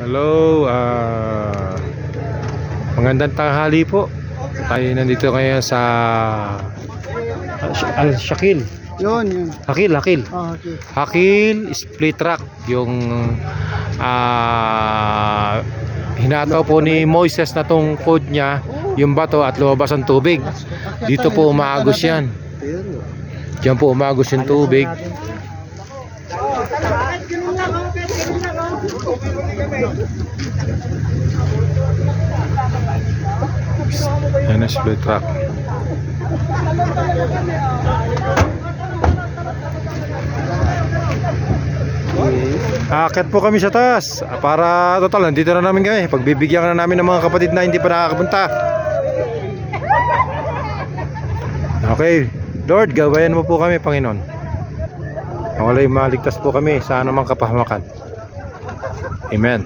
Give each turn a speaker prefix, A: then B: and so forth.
A: Hello, magandang tanghali po. Tayo nandito ngayon sa Al-Shakil.
B: Yun.
A: Hakil.
B: Oh, okay.
A: Hakil split track. Yung hinataw po ni Moises na tong code niya, yung bato at lumabas ang tubig. Dito po umaagos yan. Diyan po umaagos yung tubig. Yan ang split track. Aakyat po kami sa taas para total nandito na namin kami. Pagbibigyan na namin ng mga kapatid na hindi pa nakakapunta. Okay, Lord, gabayan mo po kami, Panginoon. Nawalay maligtas po kami sa anumang kapahamakan. Amen.